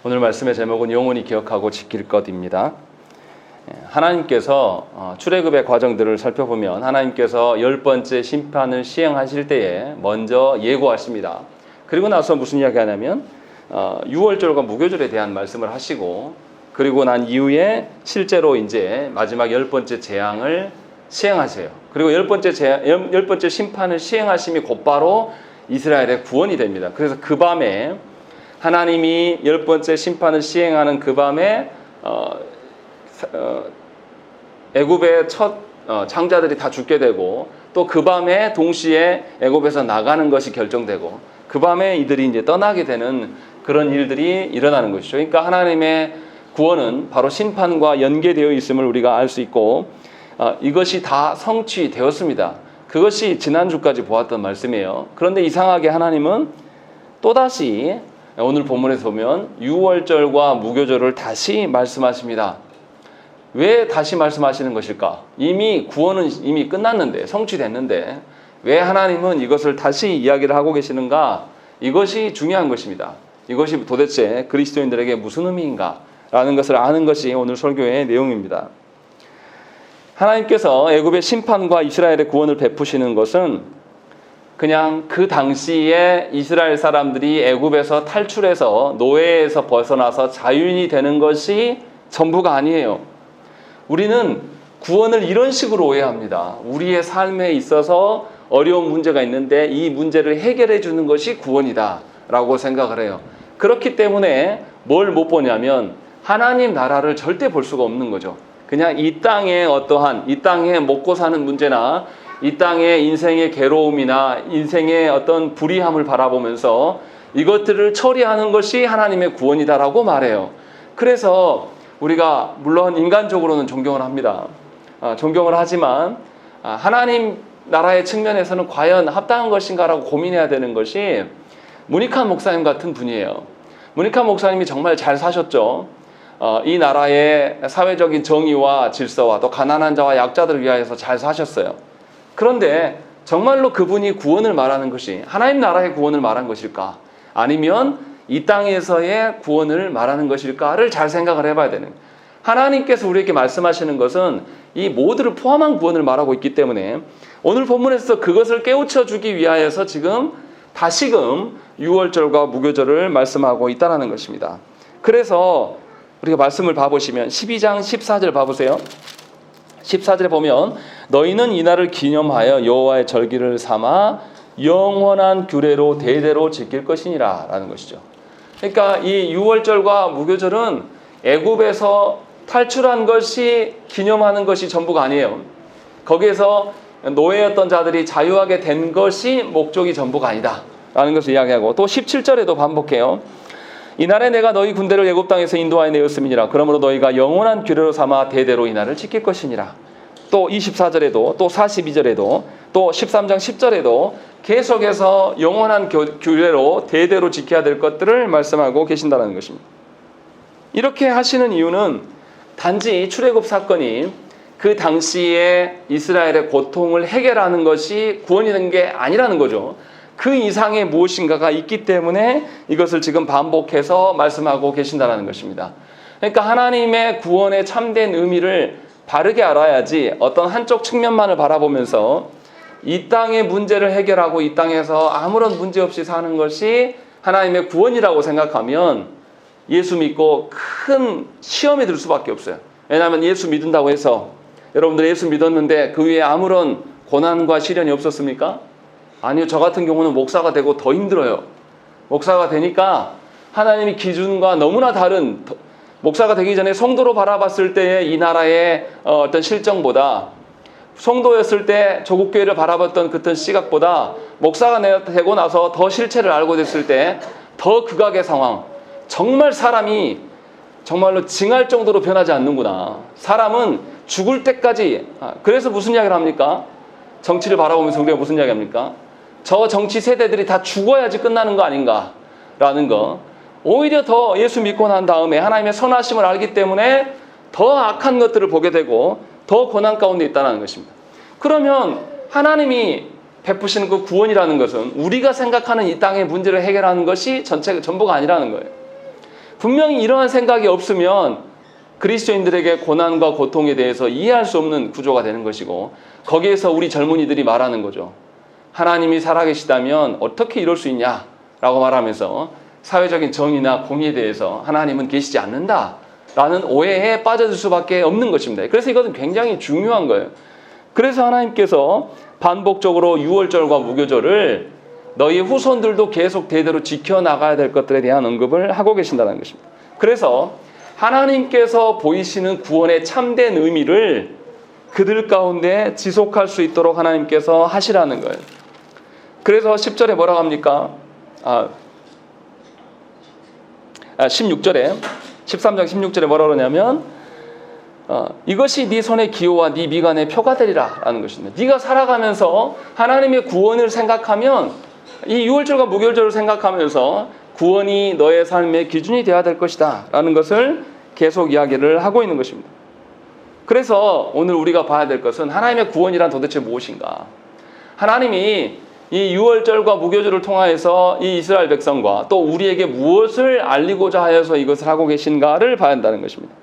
오늘 말씀의 제목은 영원히 기억하고 지킬 것입니다. 하나님께서 출애굽의 과정들을 살펴보면 하나님께서 10번째 심판을 시행하실 때에 먼저 예고하십니다. 그리고 나서 무슨 이야기 하냐면 유월절과 무교절에 대한 말씀을 하시고, 그리고 난 이후에 실제로 이제 마지막 10번째 재앙을 시행하세요. 그리고 10번째 심판을 시행하심이 곧바로 이스라엘의 구원이 됩니다. 그래서 그 밤에 하나님이 10번째 심판을 시행하는 그 밤에 애굽의 첫 장자들이 다 죽게 되고, 또 그 밤에 동시에 애굽에서 나가는 것이 결정되고, 그 밤에 이들이 이제 떠나게 되는 그런 일들이 일어나는 것이죠. 그러니까 하나님의 구원은 바로 심판과 연계되어 있음을 우리가 알 수 있고, 이것이 다 성취되었습니다. 그것이 지난주까지 보았던 말씀이에요. 그런데 이상하게 하나님은 또다시 오늘 본문에서 보면 유월절과 무교절을 다시 말씀하십니다. 왜 다시 말씀하시는 것일까? 이미 구원은 이미 끝났는데, 성취됐는데 왜 하나님은 이것을 다시 이야기를 하고 계시는가? 이것이 중요한 것입니다. 이것이 도대체 그리스도인들에게 무슨 의미인가? 라는 것을 아는 것이 오늘 설교의 내용입니다. 하나님께서 애굽의 심판과 이스라엘의 구원을 베푸시는 것은 그냥 그 당시에 이스라엘 사람들이 애굽에서 탈출해서 노예에서 벗어나서 자유인이 되는 것이 전부가 아니에요. 우리는 구원을 이런 식으로 오해합니다. 우리의 삶에 있어서 어려운 문제가 있는데 이 문제를 해결해 주는 것이 구원이다 라고 생각을 해요. 그렇기 때문에 뭘 못 보냐면 하나님 나라를 절대 볼 수가 없는 거죠. 그냥 이 땅에 어떠한, 이 땅에 먹고 사는 문제나 이 땅의 인생의 괴로움이나 인생의 어떤 불의함을 바라보면서 이것들을 처리하는 것이 하나님의 구원이다라고 말해요. 그래서 우리가 물론 인간적으로는 존경을 합니다. 존경을 하지만 하나님 나라의 측면에서는 과연 합당한 것인가라고 고민해야 되는 것이 문익환 목사님 같은 분이에요. 문익환 목사님이 정말 잘 사셨죠. 이 나라의 사회적인 정의와 질서와 또 가난한 자와 약자들을 위하여서 잘 사셨어요. 그런데 정말로 그분이 구원을 말하는 것이 하나님 나라의 구원을 말한 것일까? 아니면 이 땅에서의 구원을 말하는 것일까를 잘 생각을 해봐야 되는, 하나님께서 우리에게 말씀하시는 것은 이 모두를 포함한 구원을 말하고 있기 때문에 오늘 본문에서 그것을 깨우쳐 주기 위하여서 지금 다시금 유월절과 무교절을 말씀하고 있다는 것입니다. 그래서 우리가 말씀을 봐보시면 12장 14절 봐보세요. 14절에 보면 너희는 이날을 기념하여 여호와의 절기를 삼아 영원한 규례로 대대로 지킬 것이니라 라는 것이죠. 그러니까 이 유월절과 무교절은 애굽에서 탈출한 것이 기념하는 것이 전부가 아니에요. 거기에서 노예였던 자들이 자유하게 된 것이 목적이 전부가 아니다 라는 것을 이야기하고, 또 17절에도 반복해요. 이날에 내가 너희 군대를 애굽 땅에서 인도하여 내었음이니라. 그러므로 너희가 영원한 규례로 삼아 대대로 이날을 지킬 것이니라. 또 24절에도 또 42절에도 또 13장 10절에도 계속해서 영원한 규례로 대대로 지켜야 될 것들을 말씀하고 계신다는 것입니다. 이렇게 하시는 이유는 단지 출애굽 사건이 그 당시에 이스라엘의 고통을 해결하는 것이 구원이 된 게 아니라는 거죠. 그 이상의 무엇인가가 있기 때문에 이것을 지금 반복해서 말씀하고 계신다는 것입니다. 그러니까 하나님의 구원의 참된 의미를 바르게 알아야지 어떤 한쪽 측면만을 바라보면서 이 땅의 문제를 해결하고 이 땅에서 아무런 문제 없이 사는 것이 하나님의 구원이라고 생각하면 예수 믿고 큰 시험에 들 수밖에 없어요. 왜냐하면 예수 믿는다고 해서, 여러분들 예수 믿었는데 그 위에 아무런 고난과 시련이 없었습니까? 아니요. 저 같은 경우는 목사가 되고 더 힘들어요. 목사가 되니까 하나님의 기준과 너무나 다른, 목사가 되기 전에 성도로 바라봤을 때의 이 나라의 어떤 실정보다, 성도였을 때 조국교회를 바라봤던 그런 시각보다 목사가 되고 나서 더 실체를 알고 됐을 때 더 극악의 상황, 정말 사람이 정말로 징할 정도로 변하지 않는구나. 사람은 죽을 때까지, 그래서 무슨 이야기를 합니까? 정치를 바라보면서 우리가 무슨 이야기 합니까? 저 정치 세대들이 다 죽어야지 끝나는 거 아닌가라는 거. 오히려 더 예수 믿고 난 다음에 하나님의 선하심을 알기 때문에 더 악한 것들을 보게 되고 더 고난 가운데 있다는 것입니다. 그러면 하나님이 베푸시는 그 구원이라는 것은 우리가 생각하는 이 땅의 문제를 해결하는 것이 전부가 아니라는 거예요. 분명히 이러한 생각이 없으면 그리스도인들에게 고난과 고통에 대해서 이해할 수 없는 구조가 되는 것이고, 거기에서 우리 젊은이들이 말하는 거죠. 하나님이 살아계시다면 어떻게 이럴 수 있냐 라고 말하면서 사회적인 정의나 공의에 대해서 하나님은 계시지 않는다라는 오해에 빠져들 수밖에 없는 것입니다. 그래서 이것은 굉장히 중요한 거예요. 그래서 하나님께서 반복적으로 유월절과 무교절을 너희 후손들도 계속 대대로 지켜나가야 될 것들에 대한 언급을 하고 계신다는 것입니다. 그래서 하나님께서 보이시는 구원의 참된 의미를 그들 가운데 지속할 수 있도록 하나님께서 하시라는 거예요. 그래서 10절에 뭐라고 합니까? 16절에 13장 16절에 뭐라고 그러냐면 이것이 네 손의 기호와 네 미간의 표가 되리라 라는 것입니다. 네가 살아가면서 하나님의 구원을 생각하면, 이 유월절과 무교절을 생각하면서 구원이 너의 삶의 기준이 되어야 될 것이다 라는 것을 계속 이야기를 하고 있는 것입니다. 그래서 오늘 우리가 봐야 될 것은 하나님의 구원이란 도대체 무엇인가? 하나님이 이 유월절과 무교절을 통하여서 이 이스라엘 백성과 또 우리에게 무엇을 알리고자 하여서 이것을 하고 계신가를 봐야 한다는 것입니다.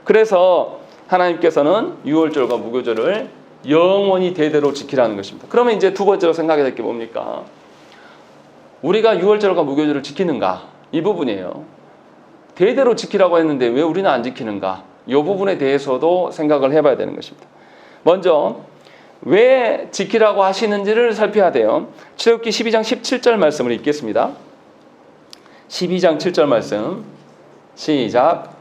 그래서 하나님께서는 유월절과 무교절을 영원히 대대로 지키라는 것입니다. 그러면 이제 두 번째로 생각해야 될 게 뭡니까? 우리가 유월절과 무교절을 지키는가? 이 부분이에요. 대대로 지키라고 했는데 왜 우리는 안 지키는가? 이 부분에 대해서도 생각을 해봐야 되는 것입니다. 먼저 왜 지키라고 하시는지를 살펴야 돼요. 출애굽기 12장 17절 말씀을 읽겠습니다. 12장 7절 말씀 시작.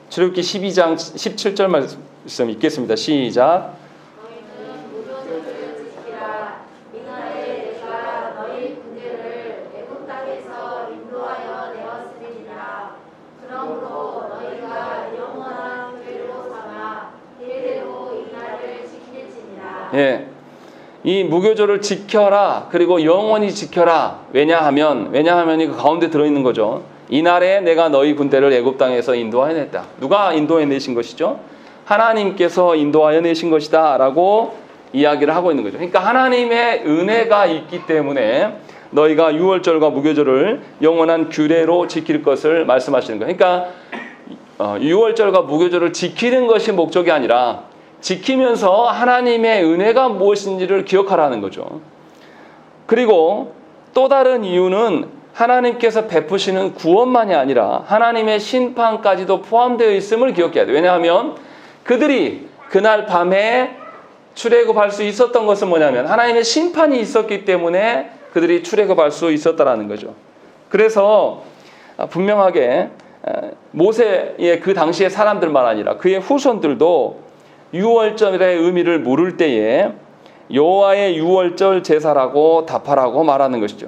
출애굽기 12장 17절 말씀 읽겠습니다. 시작. 너희는 무교절을 지키라. 이날에 내가 너희 군대를 애굽 땅에서 인도하여 내었음이니라. 그러므로 너희가 영원한 규례로 삼아 대대로 이날을 지킬지니라. 예, 이 무교절을 지켜라, 그리고 영원히 지켜라. 왜냐하면 그 가운데 들어있는 거죠. 이날에 내가 너희 군대를 애굽 땅에서 인도하여 냈다. 누가 인도해 내신 것이죠? 하나님께서 인도하여 내신 것이다 라고 이야기를 하고 있는 거죠. 그러니까 하나님의 은혜가 있기 때문에 너희가 유월절과 무교절을 영원한 규례로 지킬 것을 말씀하시는 거예요. 그러니까 유월절과 무교절을 지키는 것이 목적이 아니라 지키면서 하나님의 은혜가 무엇인지를 기억하라는 거죠. 그리고 또 다른 이유는 하나님께서 베푸시는 구원만이 아니라 하나님의 심판까지도 포함되어 있음을 기억해야 돼요. 왜냐하면 그들이 그날 밤에 출애굽할 수 있었던 것은 뭐냐면 하나님의 심판이 있었기 때문에 그들이 출애굽할 수 있었다라는 거죠. 그래서 분명하게 모세의 그 당시의 사람들만 아니라 그의 후손들도 유월절의 의미를 모를 때에 여호와의 유월절 제사라고 답하라고 말하는 것이죠.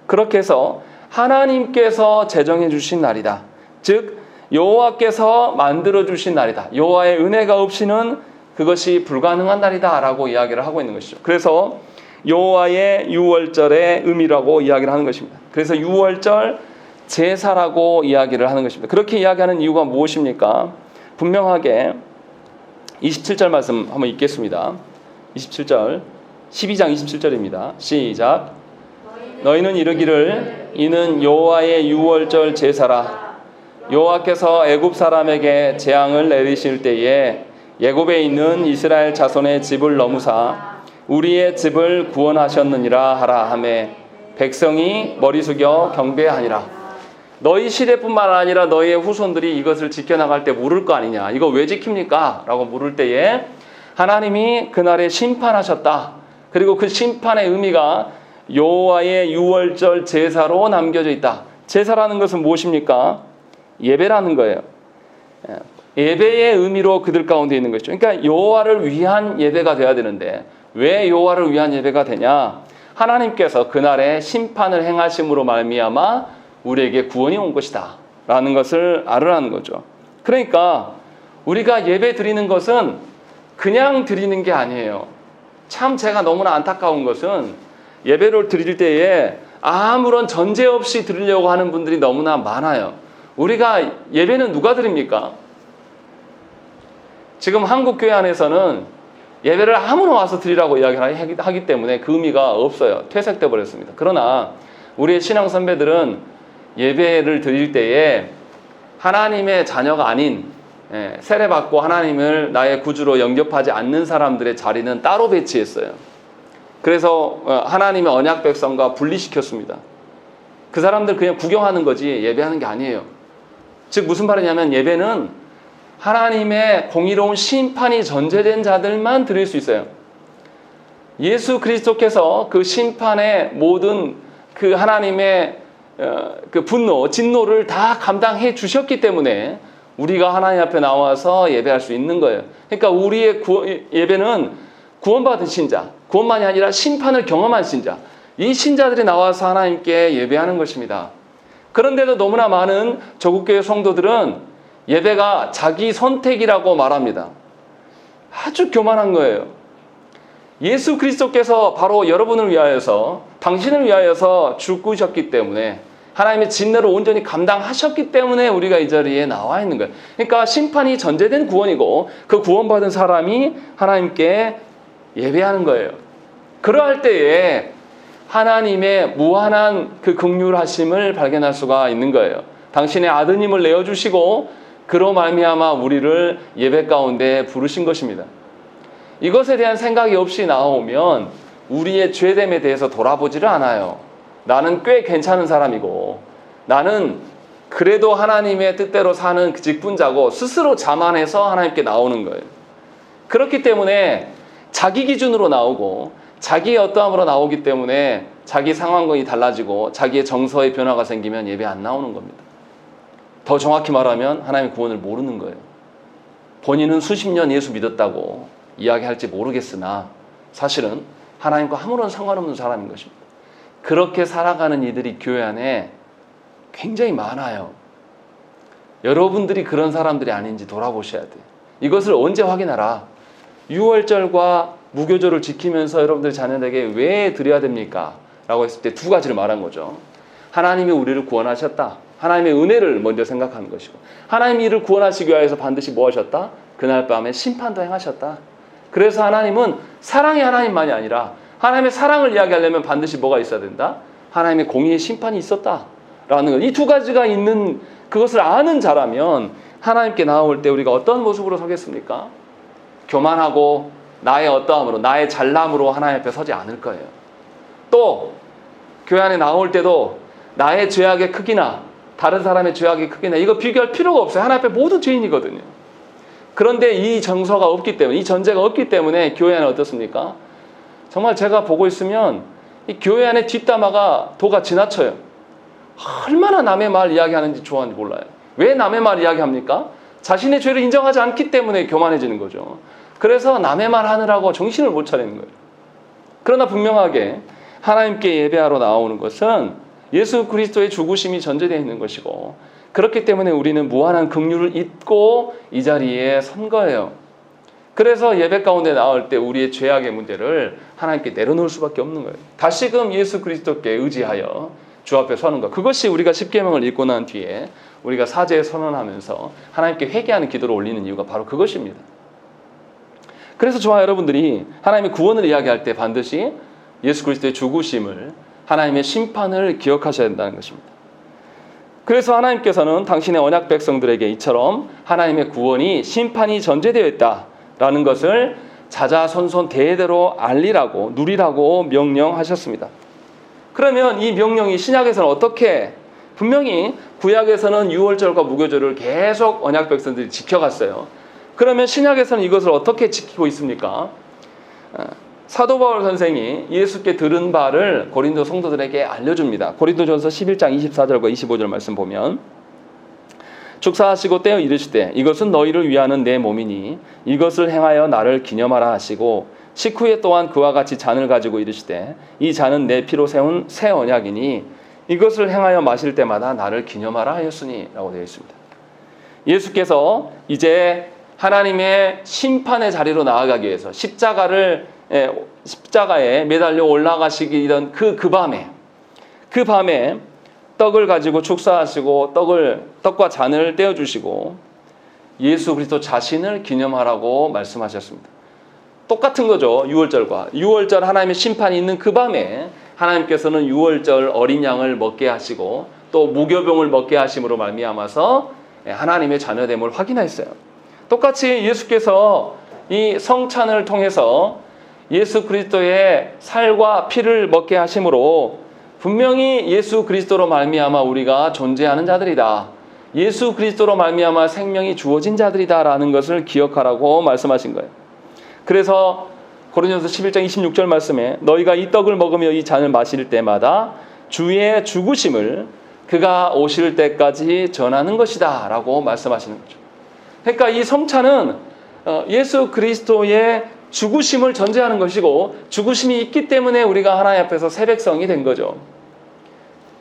그렇게 해서 하나님께서 제정해 주신 날이다. 즉 여호와께서 만들어 주신 날이다. 여호와의 은혜가 없이는 그것이 불가능한 날이다 라고 이야기를 하고 있는 것이죠. 그래서 여호와의 유월절의 의미라고 이야기를 하는 것입니다. 그래서 유월절 제사라고 이야기를 하는 것입니다. 그렇게 이야기하는 이유가 무엇입니까? 분명하게 27절 말씀 한번 읽겠습니다. 27절 12장 27절입니다. 시작. 너희는 이르기를 이는 여호와의 유월절 제사라. 여호와께서 애굽 사람에게 재앙을 내리실 때에 애굽에 있는 이스라엘 자손의 집을 넘으사 우리의 집을 구원하셨느니라 하라 하매 백성이 머리 숙여 경배하니라. 너희 시대뿐만 아니라 너희의 후손들이 이것을 지켜나갈 때 물을 거 아니냐. 이거 왜 지킵니까? 라고 물을 때에 하나님이 그날에 심판하셨다. 그리고 그 심판의 의미가 여호와의 유월절 제사로 남겨져 있다. 제사라는 것은 무엇입니까? 예배라는 거예요. 예배의 의미로 그들 가운데 있는 것이죠. 그러니까 여호와를 위한 예배가 되어야 되는데 왜 여호와를 위한 예배가 되냐? 하나님께서 그날에 심판을 행하심으로 말미암아 우리에게 구원이 온 것이다 라는 것을 알으라는 거죠. 그러니까 우리가 예배 드리는 것은 그냥 드리는 게 아니에요. 참 제가 너무나 안타까운 것은 예배를 드릴 때에 아무런 전제 없이 드리려고 하는 분들이 너무나 많아요. 우리가 예배는 누가 드립니까? 지금 한국교회 안에서는 예배를 아무나 와서 드리라고 이야기를 하기 때문에 그 의미가 없어요. 퇴색돼 버렸습니다. 그러나 우리의 신앙 선배들은 예배를 드릴 때에 하나님의 자녀가 아닌 세례받고 하나님을 나의 구주로 영접하지 않는 사람들의 자리는 따로 배치했어요. 그래서 하나님의 언약 백성과 분리시켰습니다. 그 사람들 그냥 구경하는 거지 예배하는 게 아니에요. 즉 무슨 말이냐면 예배는 하나님의 공의로운 심판이 전제된 자들만 드릴 수 있어요. 예수 그리스도께서 그 심판의 모든 그 하나님의 그 분노, 진노를 다 감당해 주셨기 때문에 우리가 하나님 앞에 나와서 예배할 수 있는 거예요. 그러니까 우리의 예배는 구원받은 신자, 구원만이 아니라 심판을 경험한 신자, 이 신자들이 나와서 하나님께 예배하는 것입니다. 그런데도 너무나 많은 저국교회 성도들은 예배가 자기 선택이라고 말합니다. 아주 교만한 거예요. 예수 그리스도께서 바로 여러분을 위하여서, 당신을 위하여서 죽으셨기 때문에, 하나님의 진노를 온전히 감당하셨기 때문에 우리가 이 자리에 나와 있는 거예요. 그러니까 심판이 전제된 구원이고 그 구원받은 사람이 하나님께 예배하는 거예요. 그러할 때에 하나님의 무한한 그 긍휼하심을 발견할 수가 있는 거예요. 당신의 아드님을 내어주시고 그로 말미암아 우리를 예배 가운데 부르신 것입니다. 이것에 대한 생각이 없이 나오면 우리의 죄됨에 대해서 돌아보지를 않아요. 나는 꽤 괜찮은 사람이고 나는 그래도 하나님의 뜻대로 사는 직분자고 스스로 자만해서 하나님께 나오는 거예요. 그렇기 때문에 자기 기준으로 나오고 자기의 어떠함으로 나오기 때문에 자기 상황이 달라지고 자기의 정서의 변화가 생기면 예배 안 나오는 겁니다. 더 정확히 말하면 하나님의 구원을 모르는 거예요. 본인은 수십 년 예수 믿었다고 이야기할지 모르겠으나 사실은 하나님과 아무런 상관없는 사람인 것입니다. 그렇게 살아가는 이들이 교회 안에 굉장히 많아요. 여러분들이 그런 사람들이 아닌지 돌아보셔야 돼요. 이것을 언제 확인하라? 6월절과 무교절을 지키면서 여러분들 자녀에게 왜 드려야 됩니까? 라고 했을 때 두 가지를 말한 거죠. 하나님이 우리를 구원하셨다. 하나님의 은혜를 먼저 생각하는 것이고, 하나님이 이를 구원하시기 위해서 반드시 뭐 하셨다? 그날 밤에 심판도 행하셨다. 그래서 하나님은 사랑의 하나님만이 아니라 하나님의 사랑을 이야기하려면 반드시 뭐가 있어야 된다? 하나님의 공의의 심판이 있었다라는 것. 이 두 가지가 있는 그것을 아는 자라면 하나님께 나올 때 우리가 어떤 모습으로 서겠습니까? 교만하고 나의 어떠함으로, 나의 잘남으로 하나님 앞에 서지 않을 거예요. 또 교회 안에 나올 때도 나의 죄악의 크기나 다른 사람의 죄악의 크기나 이거 비교할 필요가 없어요. 하나님 앞에 모두 죄인이거든요. 그런데 이 정서가 없기 때문에, 이 전제가 없기 때문에 교회 안에 어떻습니까? 정말 제가 보고 있으면 이 교회 안에 뒷담화가 도가 지나쳐요. 얼마나 남의 말 이야기하는지 좋아하는지 몰라요. 왜 남의 말 이야기합니까? 자신의 죄를 인정하지 않기 때문에 교만해지는 거죠. 그래서 남의 말 하느라고 정신을 못 차리는 거예요. 그러나 분명하게 하나님께 예배하러 나오는 것은 예수 그리스도의 죽으심이 전제되어 있는 것이고, 그렇기 때문에 우리는 무한한 긍휼을 잊고 이 자리에 선 거예요. 그래서 예배 가운데 나올 때 우리의 죄악의 문제를 하나님께 내려놓을 수밖에 없는 거예요. 다시금 예수 그리스도께 의지하여 주 앞에 서는 것. 그것이 우리가 십계명을 읽고 난 뒤에 우리가 사죄에 선언하면서 하나님께 회개하는 기도를 올리는 이유가 바로 그것입니다. 그래서 저와 여러분들이 하나님의 구원을 이야기할 때 반드시 예수 그리스도의 죽으심을, 하나님의 심판을 기억하셔야 된다는 것입니다. 그래서 하나님께서는 당신의 언약 백성들에게 이처럼 하나님의 구원이 심판이 전제되어 있다라는 것을 자자손손 대대로 알리라고, 누리라고 명령하셨습니다. 그러면 이 명령이 신약에서는 어떻게, 분명히 구약에서는 유월절과 무교절을 계속 언약 백성들이 지켜갔어요. 그러면 신약에서는 이것을 어떻게 지키고 있습니까? 사도 바울 선생이 예수께 들은 바를 고린도 성도들에게 알려줍니다. 고린도전서 11장 24절과 25절 말씀 보면, 축사하시고 떼어 이르시되 이것은 너희를 위하는 내 몸이니 이것을 행하여 나를 기념하라 하시고, 식후에 또한 그와 같이 잔을 가지고 이르시되 이 잔은 내 피로 세운 새 언약이니 이것을 행하여 마실 때마다 나를 기념하라 하였으니 라고 되어 있습니다. 예수께서 이제 하나님의 심판의 자리로 나아가기 위해서 십자가에 매달려 올라가시기 그 밤에 떡을 가지고 축사하시고 떡과 잔을 떼어주시고 예수 그리스도 자신을 기념하라고 말씀하셨습니다. 똑같은 거죠. 유월절 하나님의 심판이 있는 그 밤에 하나님께서는 유월절 어린 양을 먹게 하시고 또 무교병을 먹게 하심으로 말미암아서 하나님의 자녀됨을 확인했어요. 똑같이 예수께서 이 성찬을 통해서 예수 그리스도의 살과 피를 먹게 하심으로 분명히 예수 그리스도로 말미암아 우리가 존재하는 자들이다. 예수 그리스도로 말미암아 생명이 주어진 자들이다라는 것을 기억하라고 말씀하신 거예요. 그래서 고린도서 11장 26절 말씀에 너희가 이 떡을 먹으며 이 잔을 마실 때마다 주의 죽으심을 그가 오실 때까지 전하는 것이다 라고 말씀하시는 거죠. 그러니까 이 성찬은 예수 그리스도의 죽으심을 전제하는 것이고 죽으심이 있기 때문에 우리가 하나님 앞에서 새 백성이 된 거죠.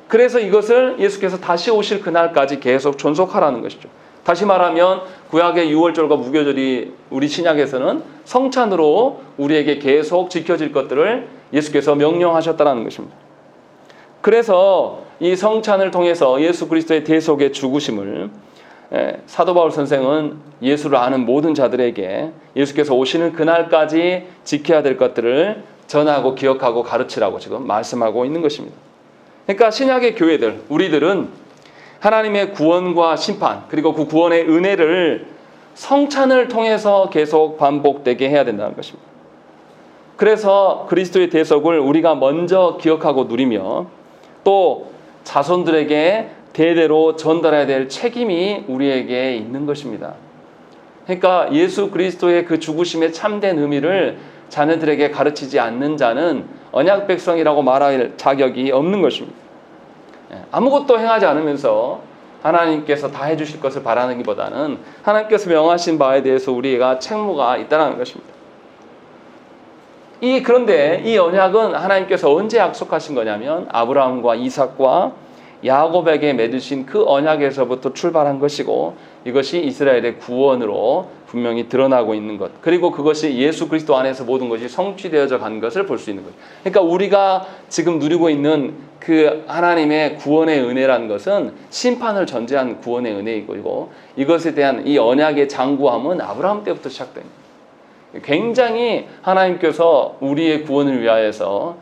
그래서 이것을 예수께서 다시 오실 그날까지 계속 존속하라는 것이죠. 다시 말하면 구약의 유월절과 무교절이 우리 신약에서는 성찬으로 우리에게 계속 지켜질 것들을 예수께서 명령하셨다는 것입니다. 그래서 이 성찬을 통해서 예수 그리스도의 대속의 죽으심을 사도 바울 선생은 예수를 아는 모든 자들에게 예수께서 오시는 그날까지 지켜야 될 것들을 전하고 기억하고 가르치라고 지금 말씀하고 있는 것입니다. 그러니까 신약의 교회들, 우리들은 하나님의 구원과 심판 그리고 그 구원의 은혜를 성찬을 통해서 계속 반복되게 해야 된다는 것입니다. 그래서 그리스도의 대속을 우리가 먼저 기억하고 누리며 또 자손들에게 대대로 전달해야 될 책임이 우리에게 있는 것입니다. 그러니까 예수 그리스도의 그 죽으심의 참된 의미를 자녀들에게 가르치지 않는 자는 언약 백성이라고 말할 자격이 없는 것입니다. 아무것도 행하지 않으면서 하나님께서 다 해주실 것을 바라기보다는 하나님께서 명하신 바에 대해서 우리가 책무가 있다는 것입니다. 그런데 이 언약은 하나님께서 언제 약속하신 거냐면 아브라함과 이삭과 야곱에게 맺으신 그 언약에서부터 출발한 것이고 이것이 이스라엘의 구원으로 분명히 드러나고 있는 것, 그리고 그것이 예수 그리스도 안에서 모든 것이 성취되어져 간 것을 볼 수 있는 거예요. 그러니까 우리가 지금 누리고 있는 그 하나님의 구원의 은혜라는 것은 심판을 전제한 구원의 은혜이고 이것에 대한 이 언약의 장구함은 아브라함 때부터 시작된 거예요. 굉장히 하나님께서 우리의 구원을 위하여서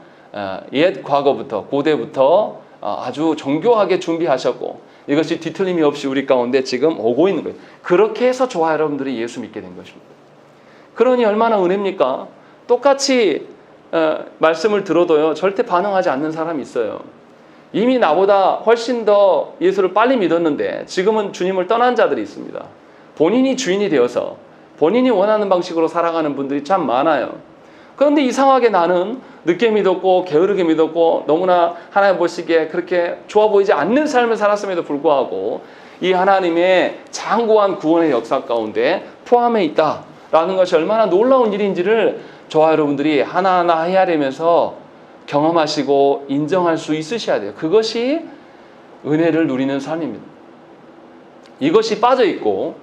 옛 과거부터 고대부터 아주 정교하게 준비하셨고 이것이 뒤틀림이 없이 우리 가운데 지금 오고 있는 거예요. 그렇게 해서 저와 여러분들이 예수 믿게 된 것입니다. 그러니 얼마나 은혜입니까? 똑같이 말씀을 들어도요 절대 반응하지 않는 사람이 있어요. 이미 나보다 훨씬 더 예수를 빨리 믿었는데 지금은 주님을 떠난 자들이 있습니다. 본인이 주인이 되어서 본인이 원하는 방식으로 살아가는 분들이 참 많아요. 그런데 이상하게 나는 늦게 믿었고 게으르게 믿었고 너무나 하나님 보시기에 그렇게 좋아 보이지 않는 삶을 살았음에도 불구하고 이 하나님의 장구한 구원의 역사 가운데 포함해 있다라는 것이 얼마나 놀라운 일인지를 저와 여러분들이 하나하나 헤아리면서 경험하시고 인정할 수 있으셔야 돼요. 그것이 은혜를 누리는 삶입니다. 이것이 빠져있고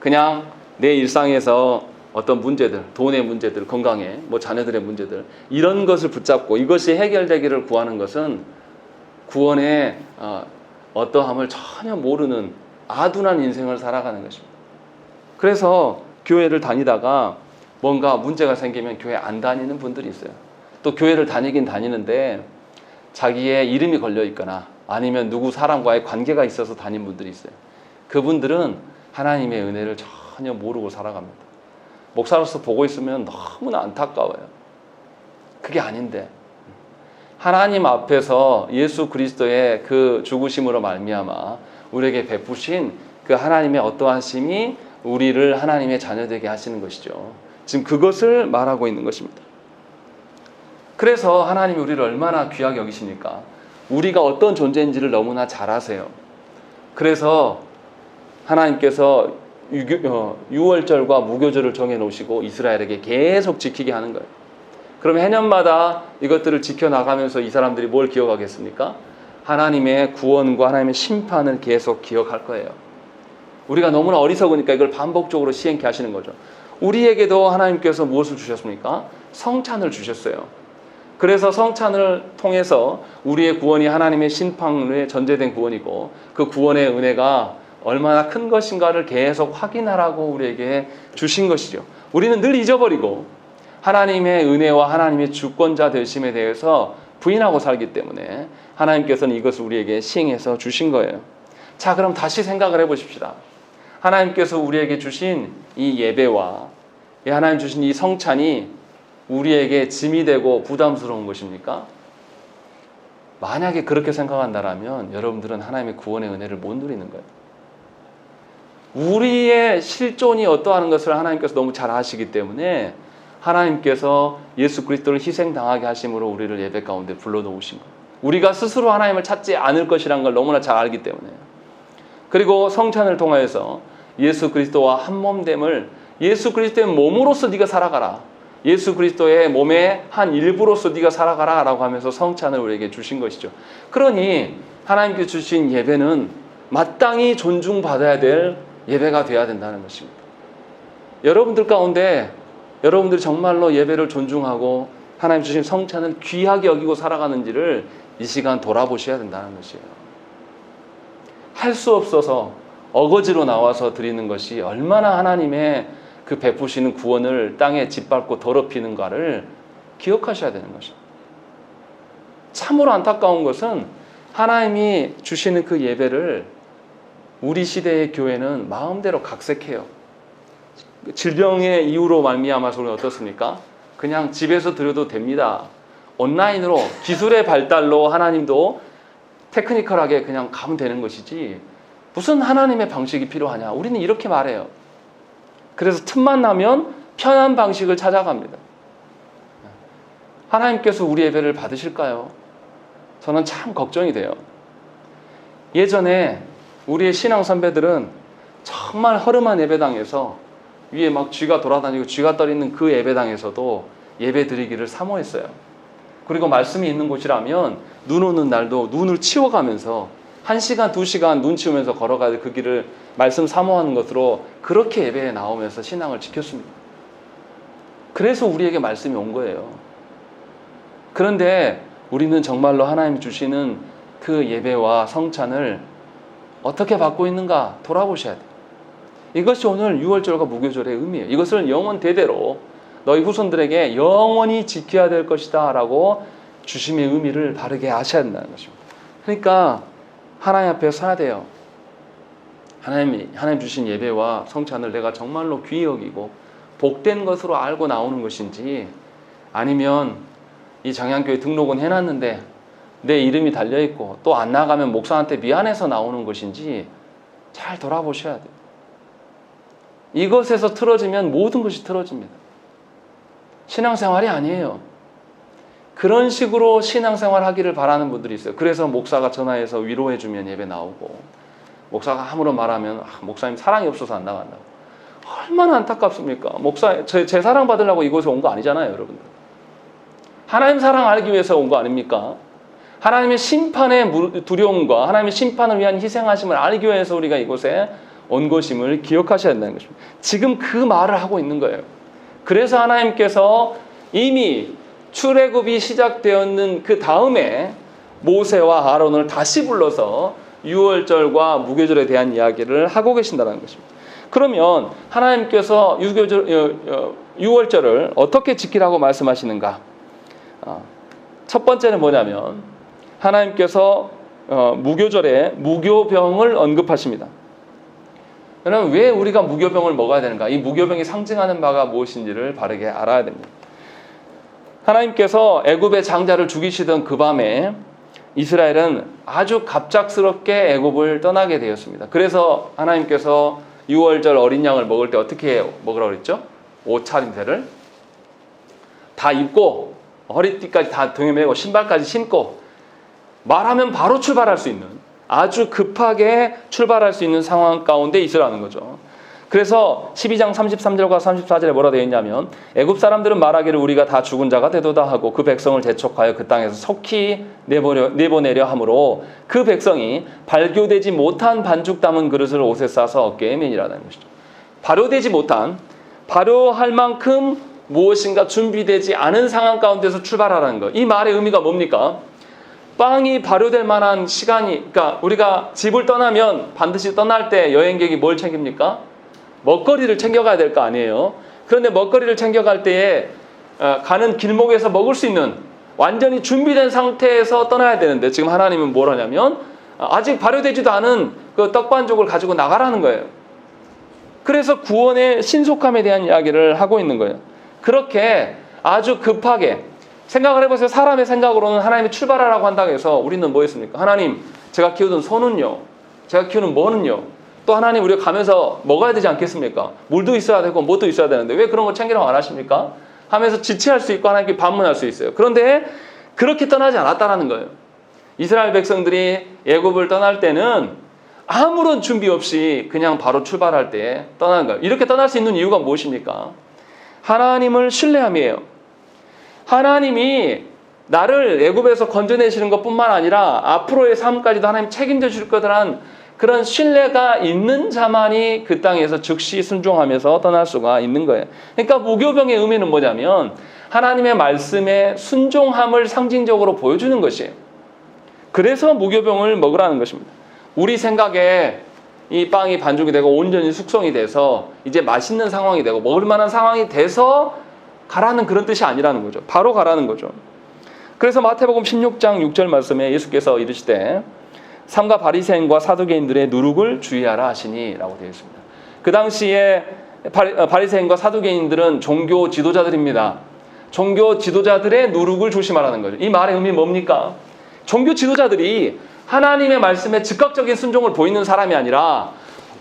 그냥 내 일상에서 어떤 문제들, 돈의 문제들, 건강에, 자녀들의 문제들 이런 것을 붙잡고 이것이 해결되기를 구하는 것은 구원의 어떠함을 전혀 모르는 아둔한 인생을 살아가는 것입니다. 그래서 교회를 다니다가 뭔가 문제가 생기면 교회 안 다니는 분들이 있어요. 또 교회를 다니긴 다니는데 자기의 이름이 걸려 있거나 아니면 누구 사람과의 관계가 있어서 다닌 분들이 있어요. 그분들은 하나님의 은혜를 전혀 모르고 살아갑니다. 목사로서 보고 있으면 너무나 안타까워요. 그게 아닌데 하나님 앞에서 예수 그리스도의 그 죽으심으로 말미암아 우리에게 베푸신 그 하나님의 어떠하심이 우리를 하나님의 자녀되게 하시는 것이죠. 지금 그것을 말하고 있는 것입니다. 그래서 하나님이 우리를 얼마나 귀하게 여기십니까? 우리가 어떤 존재인지를 너무나 잘 아세요. 그래서 하나님께서 유월절과 무교절을 정해놓으시고 이스라엘에게 계속 지키게 하는 거예요. 그러면 해년마다 이것들을 지켜나가면서 이 사람들이 뭘 기억하겠습니까? 하나님의 구원과 하나님의 심판을 계속 기억할 거예요. 우리가 너무나 어리석으니까 이걸 반복적으로 시행케 하시는 거죠. 우리에게도 하나님께서 무엇을 주셨습니까? 성찬을 주셨어요. 그래서 성찬을 통해서 우리의 구원이 하나님의 심판에 전제된 구원이고 그 구원의 은혜가 얼마나 큰 것인가를 계속 확인하라고 우리에게 주신 것이죠. 우리는 늘 잊어버리고 하나님의 은혜와 하나님의 주권자 되심에 대해서 부인하고 살기 때문에 하나님께서는 이것을 우리에게 시행해서 주신 거예요. 자, 그럼 다시 생각을 해보십시다. 하나님께서 우리에게 주신 이 예배와 하나님 주신 이 성찬이 우리에게 짐이 되고 부담스러운 것입니까? 만약에 그렇게 생각한다면 여러분들은 하나님의 구원의 은혜를 못 누리는 거예요. 우리의 실존이 어떠한 것을 하나님께서 너무 잘 아시기 때문에 하나님께서 예수 그리스도를 희생당하게 하심으로 우리를 예배 가운데 불러놓으신 거예요. 우리가 스스로 하나님을 찾지 않을 것이라는 걸 너무나 잘 알기 때문에. 그리고 성찬을 통하여서 예수 그리스도와 한 몸됨을, 예수 그리스도의 몸으로서 네가 살아가라, 예수 그리스도의 몸의 한 일부로서 네가 살아가라 라고 하면서 성찬을 우리에게 주신 것이죠. 그러니 하나님께 주신 예배는 마땅히 존중받아야 될 예배가 되어야 된다는 것입니다. 여러분들 가운데 여러분들이 정말로 예배를 존중하고 하나님 주신 성찬을 귀하게 여기고 살아가는지를 이 시간 돌아보셔야 된다는 것이에요. 할 수 없어서 어거지로 나와서 드리는 것이 얼마나 하나님의 그 베푸시는 구원을 땅에 짓밟고 더럽히는가를 기억하셔야 되는 것입니다. 참으로 안타까운 것은 하나님이 주시는 그 예배를 우리 시대의 교회는 마음대로 각색해요. 질병의 이유로 말미암아서 우리는 어떻습니까? 그냥 집에서 드려도 됩니다. 온라인으로 기술의 발달로 하나님도 테크니컬하게 그냥 가면 되는 것이지 무슨 하나님의 방식이 필요하냐? 우리는 이렇게 말해요. 그래서 틈만 나면 편한 방식을 찾아갑니다. 하나님께서 우리 예배를 받으실까요? 저는 참 걱정이 돼요. 예전에 우리의 신앙 선배들은 정말 허름한 예배당에서 위에 막 쥐가 돌아다니고 쥐가 떠있는 그 예배당에서도 예배 드리기를 사모했어요. 그리고 말씀이 있는 곳이라면 눈 오는 날도 눈을 치워가면서 1시간, 2시간 눈 치우면서 걸어가야 그 길을 말씀 사모하는 것으로 그렇게 예배에 나오면서 신앙을 지켰습니다. 그래서 우리에게 말씀이 온 거예요. 그런데 우리는 정말로 하나님 주시는 그 예배와 성찬을 어떻게 받고 있는가 돌아보셔야 돼요. 이것이 오늘 유월절과 무교절의 의미예요. 이것을 영원 대대로 너희 후손들에게 영원히 지켜야 될 것이다 라고 주심의 의미를 바르게 아셔야 된다는 것입니다. 그러니까 하나님 앞에 서야 돼요. 하나님 주신 예배와 성찬을 내가 정말로 귀히 여기고 복된 것으로 알고 나오는 것인지, 아니면 이 장양교회 등록은 해놨는데 내 이름이 달려있고 또 안 나가면 목사한테 미안해서 나오는 것인지 잘 돌아보셔야 돼요. 이것에서 틀어지면 모든 것이 틀어집니다. 신앙생활이 아니에요. 그런 식으로 신앙생활 하기를 바라는 분들이 있어요. 그래서 목사가 전화해서 위로해주면 예배 나오고, 목사가 아무런 말하면 목사님 사랑이 없어서 안 나간다고. 얼마나 안타깝습니까? 목사, 제 사랑 받으려고 이곳에 온 거 아니잖아요, 여러분들. 하나님 사랑 알기 위해서 온 거 아닙니까? 하나님의 심판의 두려움과 하나님의 심판을 위한 희생하심을 알기 위해서 우리가 이곳에 온 것임을 기억하셔야 된다는 것입니다. 지금 그 말을 하고 있는 거예요. 그래서 하나님께서 이미 출애굽이 시작되었는 그 다음에 모세와 아론을 다시 불러서 유월절과 무교절에 대한 이야기를 하고 계신다는 것입니다. 그러면 하나님께서 유월절을 어떻게 지키라고 말씀하시는가? 첫 번째는 뭐냐면 하나님께서 무교절에 무교병을 언급하십니다. 그러면 왜 우리가 무교병을 먹어야 되는가? 이 무교병이 상징하는 바가 무엇인지를 바르게 알아야 됩니다. 하나님께서 애굽의 장자를 죽이시던 그 밤에 이스라엘은 아주 갑작스럽게 애굽을 떠나게 되었습니다. 그래서 하나님께서 유월절 어린 양을 먹을 때 어떻게 먹으라고 그랬죠? 옷차림새를 다 입고 허리띠까지 다 등에 메고 신발까지 신고 말하면 바로 출발할 수 있는, 아주 급하게 출발할 수 있는 상황 가운데 있으라는 거죠. 그래서 12장 33절과 34절에 뭐라 되어 있냐면, 애굽 사람들은 말하기를 우리가 다 죽은 자가 되도다 하고 그 백성을 대촉하여 그 땅에서 속히 내보내려 하므로 그 백성이 발교되지 못한 반죽 담은 그릇을 옷에 싸서 어깨에 매니라는 것이죠. 발효되지 못한, 발효할 만큼 무엇인가 준비되지 않은 상황 가운데서 출발하라는 것. 이 말의 의미가 뭡니까? 빵이 발효될 만한 시간이, 그러니까 우리가 집을 떠나면 반드시 떠날 때 여행객이 뭘 챙깁니까? 먹거리를 챙겨가야 될 거 아니에요. 그런데 먹거리를 챙겨갈 때에 가는 길목에서 먹을 수 있는 완전히 준비된 상태에서 떠나야 되는데 지금 하나님은 뭘 하냐면 아직 발효되지도 않은 그 떡반죽을 가지고 나가라는 거예요. 그래서 구원의 신속함에 대한 이야기를 하고 있는 거예요. 그렇게 아주 급하게 생각을 해보세요. 사람의 생각으로는 하나님이 출발하라고 한다고 해서 우리는 뭐 했습니까? 하나님, 제가 키우는 소는요, 제가 키우는 뭐는요, 또 하나님 우리가 가면서 먹어야 되지 않겠습니까? 물도 있어야 되고 뭐도 있어야 되는데 왜 그런 거 챙기라고 안 하십니까? 하면서 지체할 수 있고 하나님께 반문할 수 있어요. 그런데 그렇게 떠나지 않았다라는 거예요. 이스라엘 백성들이 애굽을 떠날 때는 아무런 준비 없이 그냥 바로 출발할 때 떠난 거예요. 이렇게 떠날 수 있는 이유가 무엇입니까? 하나님을 신뢰함이에요. 하나님이 나를 애굽에서 건져내시는 것뿐만 아니라 앞으로의 삶까지도 하나님 책임져 줄 거라는 그런 신뢰가 있는 자만이 그 땅에서 즉시 순종하면서 떠날 수가 있는 거예요. 그러니까 무교병의 의미는 뭐냐면 하나님의 말씀에 순종함을 상징적으로 보여주는 것이에요. 그래서 무교병을 먹으라는 것입니다. 우리 생각에 이 빵이 반죽이 되고 온전히 숙성이 돼서 이제 맛있는 상황이 되고 먹을 만한 상황이 돼서 가라는 그런 뜻이 아니라는 거죠. 바로 가라는 거죠. 그래서 마태복음 16장 6절 말씀에 예수께서 이르시되 삼가 바리새인과 사두개인들의 누룩을 주의하라 하시니 라고 되어 있습니다. 그 당시에 바리새인과 사두개인들은 종교 지도자들입니다. 종교 지도자들의 누룩을 조심하라는 거죠. 이 말의 의미 뭡니까? 종교 지도자들이 하나님의 말씀에 즉각적인 순종을 보이는 사람이 아니라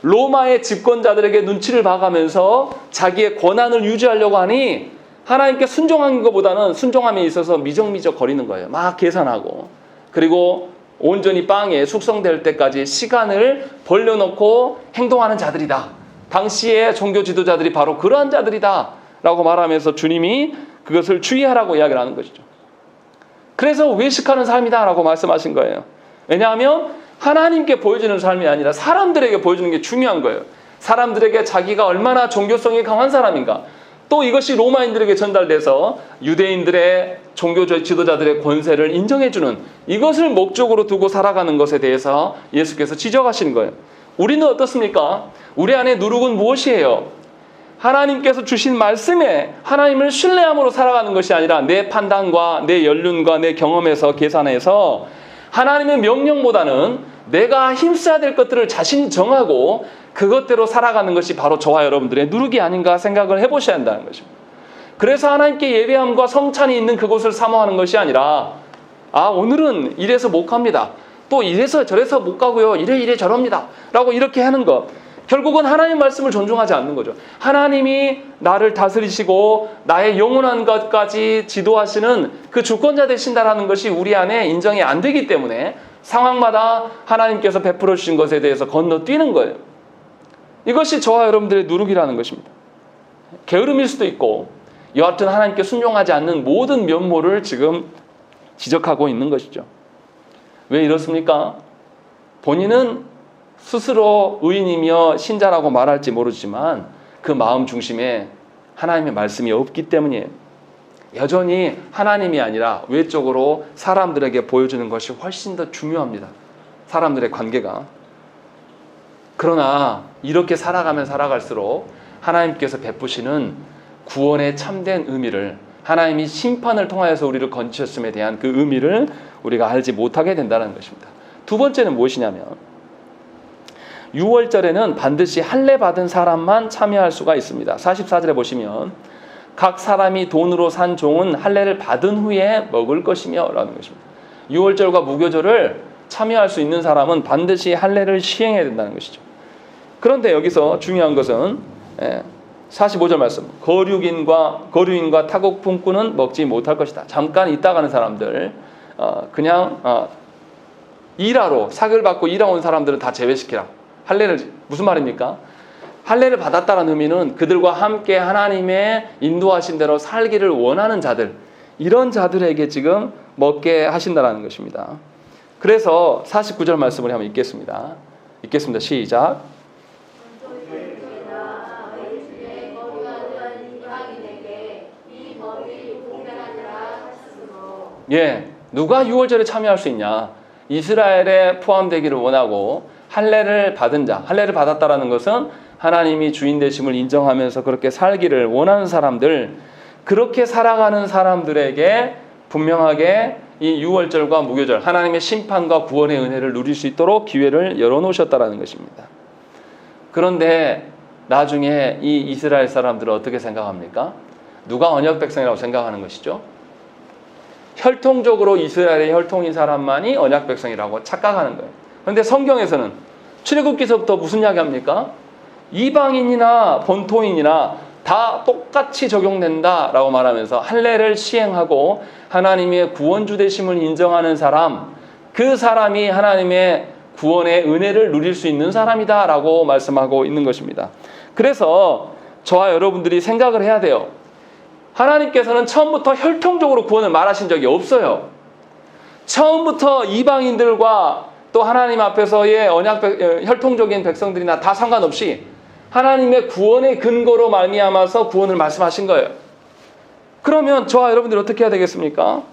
로마의 집권자들에게 눈치를 봐가면서 자기의 권한을 유지하려고 하니 하나님께 순종하는 것보다는 순종함에 있어서 미적미적 거리는 거예요. 막 계산하고. 그리고 온전히 빵에 숙성될 때까지 시간을 벌려놓고 행동하는 자들이다. 당시의 종교 지도자들이 바로 그러한 자들이다 라고 말하면서 주님이 그것을 주의하라고 이야기를 하는 것이죠. 그래서 외식하는 삶이다 라고 말씀하신 거예요. 왜냐하면 하나님께 보여주는 삶이 아니라 사람들에게 보여주는 게 중요한 거예요. 사람들에게 자기가 얼마나 종교성이 강한 사람인가. 또 이것이 로마인들에게 전달돼서 유대인들의 종교 지도자들의 권세를 인정해주는 이것을 목적으로 두고 살아가는 것에 대해서 예수께서 지적하시는 거예요. 우리는 어떻습니까? 우리 안에 누룩은 무엇이에요? 하나님께서 주신 말씀에 하나님을 신뢰함으로 살아가는 것이 아니라 내 판단과 내 연륜과 내 경험에서 계산해서 하나님의 명령보다는 내가 힘써야 될 것들을 자신이 정하고 그것대로 살아가는 것이 바로 저와 여러분들의 누룩이 아닌가 생각을 해보셔야 한다는 것입니다. 그래서 하나님께 예배함과 성찬이 있는 그곳을 사모하는 것이 아니라 오늘은 이래서 못 갑니다. 또 이래서 저래서 못 가고요. 이래 저럽니다. 라고 이렇게 하는 것. 결국은 하나님 말씀을 존중하지 않는 거죠. 하나님이 나를 다스리시고 나의 영원한 것까지 지도하시는 그 주권자 되신다라는 것이 우리 안에 인정이 안 되기 때문에 상황마다 하나님께서 베풀어 주신 것에 대해서 건너뛰는 거예요. 이것이 저와 여러분들의 누룩이라는 것입니다. 게으름일 수도 있고 여하튼 하나님께 순종하지 않는 모든 면모를 지금 지적하고 있는 것이죠. 왜 이렇습니까? 본인은 스스로 의인이며 신자라고 말할지 모르지만 그 마음 중심에 하나님의 말씀이 없기 때문이에요. 여전히 하나님이 아니라 외적으로 사람들에게 보여주는 것이 훨씬 더 중요합니다. 사람들의 관계가. 그러나 이렇게 살아가면 살아갈수록 하나님께서 베푸시는 구원의 참된 의미를 하나님이 심판을 통하여서 우리를 건지셨음에 대한 그 의미를 우리가 알지 못하게 된다는 것입니다. 두 번째는 무엇이냐면 유월절에는 반드시 할례 받은 사람만 참여할 수가 있습니다. 44절에 보시면 각 사람이 돈으로 산 종은 할례를 받은 후에 먹을 것이며 라는 것입니다. 유월절과 무교절을 참여할 수 있는 사람은 반드시 할례를 시행해야 된다는 것이죠. 그런데 여기서 중요한 것은 45절 말씀. 거류인과 타국 품꾼은 먹지 못할 것이다. 잠깐 있다 가는 사람들, 그냥 일하러 사교를 받고 일하러 사람들은 다 제외시키라. 할례를 무슨 말입니까? 할례를 받았다는 의미는 그들과 함께 하나님의 인도하신 대로 살기를 원하는 자들, 이런 자들에게 지금 먹게 하신다는 것입니다. 그래서 49절 말씀을 한번 읽겠습니다. 시작. 누가 유월절에 참여할 수 있냐? 이스라엘에 포함되기를 원하고 할례를 받은 자, 할례를 받았다라는 것은 하나님이 주인 되심을 인정하면서 그렇게 살기를 원하는 사람들, 그렇게 살아가는 사람들에게 분명하게 이 유월절과 무교절 하나님의 심판과 구원의 은혜를 누릴 수 있도록 기회를 열어놓으셨다라는 것입니다. 그런데 나중에 이 이스라엘 사람들은 어떻게 생각합니까? 누가 언약 백성이라고 생각하는 것이죠? 혈통적으로 이스라엘의 혈통인 사람만이 언약 백성이라고 착각하는 거예요. 그런데 성경에서는 출애굽기서부터 무슨 이야기합니까? 이방인이나 본토인이나 다 똑같이 적용된다라고 말하면서 할례를 시행하고 하나님의 구원주 되심을 인정하는 사람, 그 사람이 하나님의 구원의 은혜를 누릴 수 있는 사람이다라고 말씀하고 있는 것입니다. 그래서 저와 여러분들이 생각을 해야 돼요. 하나님께서는 처음부터 혈통적으로 구원을 말하신 적이 없어요. 처음부터 이방인들과 또 하나님 앞에서의 혈통적인 백성들이나 다 상관없이 하나님의 구원의 근거로 말미암아서 구원을 말씀하신 거예요. 그러면 저와 여러분들이 어떻게 해야 되겠습니까?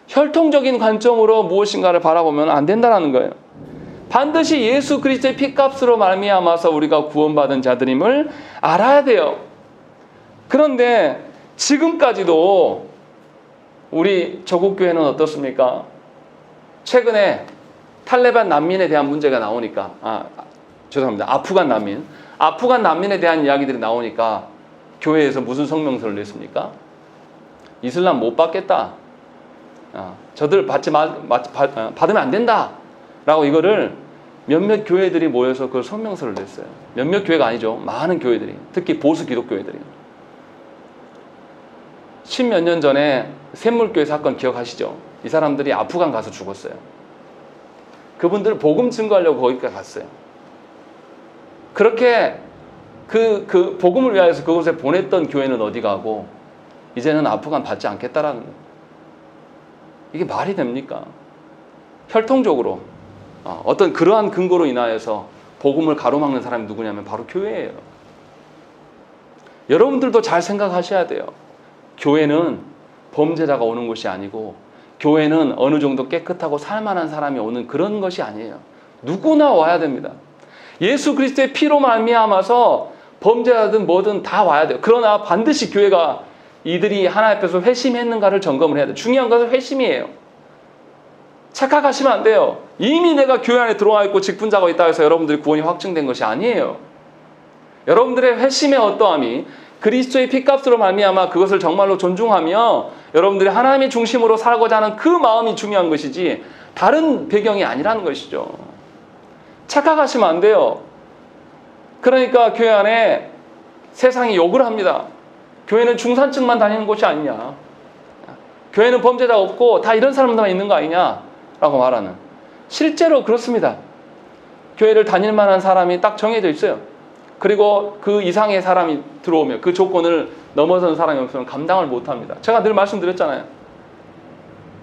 혈통적인 관점으로 무엇인가를 바라보면 안 된다는 거예요. 반드시 예수 그리스도의 피값으로 말미암아서 우리가 구원받은 자들임을 알아야 돼요. 그런데 지금까지도 우리 조국교회는 어떻습니까? 최근에 탈레반 난민에 대한 문제가 나오니까 죄송합니다. 아프간 난민에 대한 이야기들이 나오니까 교회에서 무슨 성명서를 냈습니까? 이슬람 못 받겠다. 저들 받으면 안 된다. 라고 이거를 몇몇 교회들이 모여서 그 성명서를 냈어요. 몇몇 교회가 아니죠. 많은 교회들이. 특히 보수 기독교회들이. 10몇 년 전에 샘물교회 사건 기억하시죠? 이 사람들이 아프간 가서 죽었어요. 그분들 복음 증거하려고 거기까지 갔어요. 그렇게 그 복음을 위하여서 그곳에 보냈던 교회는 어디 가고 이제는 아프간 받지 않겠다라는 거예요. 이게 말이 됩니까? 혈통적으로 어떤 그러한 근거로 인하여서 복음을 가로막는 사람이 누구냐면 바로 교회예요. 여러분들도 잘 생각하셔야 돼요. 교회는 범죄자가 오는 곳이 아니고 교회는 어느 정도 깨끗하고 살만한 사람이 오는 그런 것이 아니에요. 누구나 와야 됩니다. 예수 그리스도의 피로 말미암아서 범죄자든 뭐든 다 와야 돼요. 그러나 반드시 교회가 이들이 하나님 앞에서 회심했는가를 점검을 해야 돼요. 중요한 것은 회심이에요. 착각하시면 안 돼요. 이미 내가 교회 안에 들어와 있고 직분자가 있다고 해서 여러분들이 구원이 확증된 것이 아니에요. 여러분들의 회심의 어떠함이 그리스도의 피값으로 말미암아 그것을 정말로 존중하며 여러분들이 하나님의 중심으로 살고자 하는 그 마음이 중요한 것이지 다른 배경이 아니라는 것이죠. 착각하시면 안 돼요. 그러니까 교회 안에 세상이 욕을 합니다. 교회는 중산층만 다니는 곳이 아니냐. 교회는 범죄자가 없고 다 이런 사람들만 있는 거 아니냐라고 말하는. 실제로 그렇습니다. 교회를 다닐 만한 사람이 딱 정해져 있어요. 그리고 그 이상의 사람이 들어오면 그 조건을 넘어선 사람이 없으면 감당을 못합니다. 제가 늘 말씀드렸잖아요.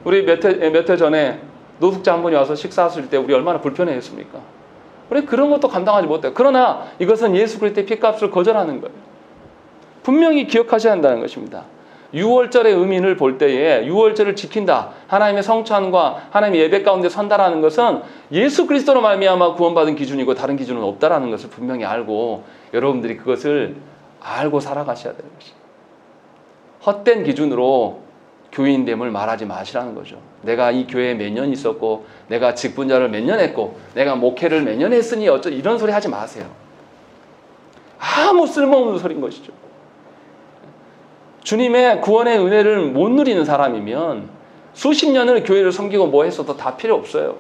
우리 몇 해 전에 노숙자 한 분이 와서 식사하실 때 우리 얼마나 불편해했습니까? 우리 그런 것도 감당하지 못해요. 그러나 이것은 예수 그리스도의 피값을 거절하는 거예요. 분명히 기억하셔야 한다는 것입니다. 유월절의 의미를 볼 때에 유월절을 지킨다. 하나님의 성찬과 하나님의 예배 가운데 선다라는 것은 예수 그리스도로 말미암아 구원받은 기준이고 다른 기준은 없다라는 것을 분명히 알고 여러분들이 그것을 알고 살아가셔야 되는 것입니다. 헛된 기준으로 교인됨을 말하지 마시라는 거죠. 내가 이 교회에 몇 년 있었고 내가 직분자를 몇 년 했고 내가 목회를 몇 년 했으니 이런 소리 하지 마세요. 아무 쓸모없는 소리인 것이죠. 주님의 구원의 은혜를 못 누리는 사람이면 수십 년을 교회를 섬기고 뭐 했어도 다 필요 없어요.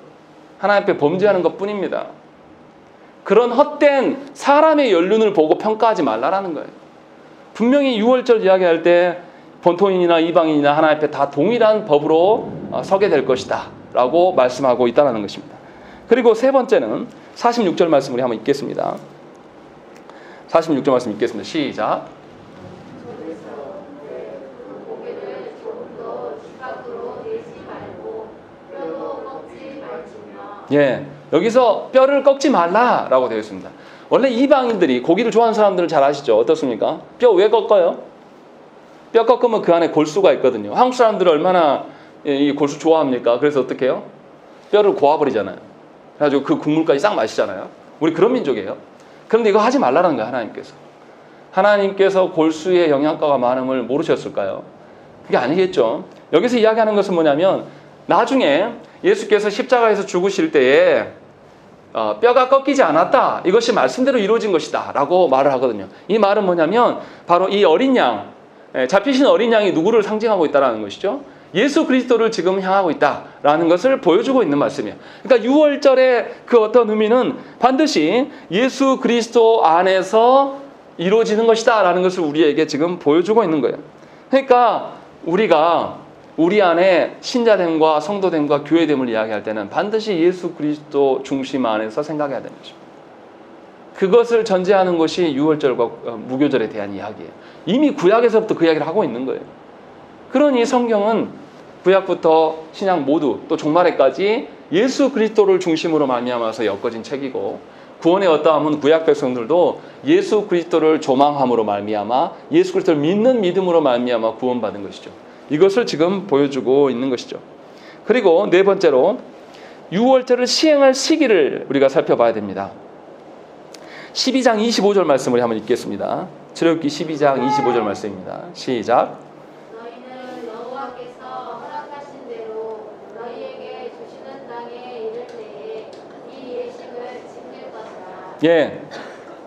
하나님 앞에 범죄하는 것뿐입니다. 그런 헛된 사람의 연륜을 보고 평가하지 말라라는 거예요. 분명히 유월절 이야기할 때 본토인이나 이방인이나 하나님 앞에 다 동일한 법으로 서게 될 것이다 라고 말씀하고 있다는 것입니다. 그리고 세 번째는 46절 말씀 우리 한번 읽겠습니다. 46절 말씀 읽겠습니다. 시작. 예, 여기서 뼈를 꺾지 말라라고 되어 있습니다. 원래 이방인들이 고기를 좋아하는 사람들은 잘 아시죠? 어떻습니까? 뼈 왜 꺾어요? 뼈 꺾으면 그 안에 골수가 있거든요. 한국 사람들은 얼마나 이 골수 좋아합니까? 그래서 어떻게 해요? 뼈를 고아버리잖아요. 그래가지고 그 국물까지 싹 마시잖아요. 우리 그런 민족이에요. 그런데 이거 하지 말라는 거예요. 하나님께서 골수의 영양가가 많음을 모르셨을까요? 그게 아니겠죠. 여기서 이야기하는 것은 뭐냐면 나중에 예수께서 십자가에서 죽으실 때에 뼈가 꺾이지 않았다. 이것이 말씀대로 이루어진 것이다. 라고 말을 하거든요. 이 말은 뭐냐면 바로 이 어린 양, 잡히신 어린 양이 누구를 상징하고 있다는 것이죠. 예수 그리스도를 지금 향하고 있다라는 것을 보여주고 있는 말씀이에요. 그러니까 6월절의 그 어떤 의미는 반드시 예수 그리스도 안에서 이루어지는 것이다 라는 것을 우리에게 지금 보여주고 있는 거예요. 그러니까 우리가 우리 안에 신자됨과 성도됨과 교회됨을 이야기할 때는 반드시 예수 그리스도 중심 안에서 생각해야 되는 것입니다. 그것을 전제하는 것이 6월절과 무교절에 대한 이야기예요. 이미 구약에서부터 그 이야기를 하고 있는 거예요. 그러니 성경은 구약부터 신약 모두 또 종말에까지 예수 그리스도를 중심으로 말미암아서 엮어진 책이고, 구원의 어떠함은 구약 백성들도 예수 그리스도를 조망함으로 말미암아 예수 그리스도를 믿는 믿음으로 말미암아 구원받은 것이죠. 이것을 지금 보여주고 있는 것이죠. 그리고 네 번째로 6월절을 시행할 시기를 우리가 살펴봐야 됩니다. 12장 25절 말씀을 한번 읽겠습니다. 출애굽기 12장 25절 말씀입니다. 시작. 너희는 여호와께서 허락하신 대로 너희에게 주시는 땅에 이를 때에 이 예식을 지킬 것이라. 예,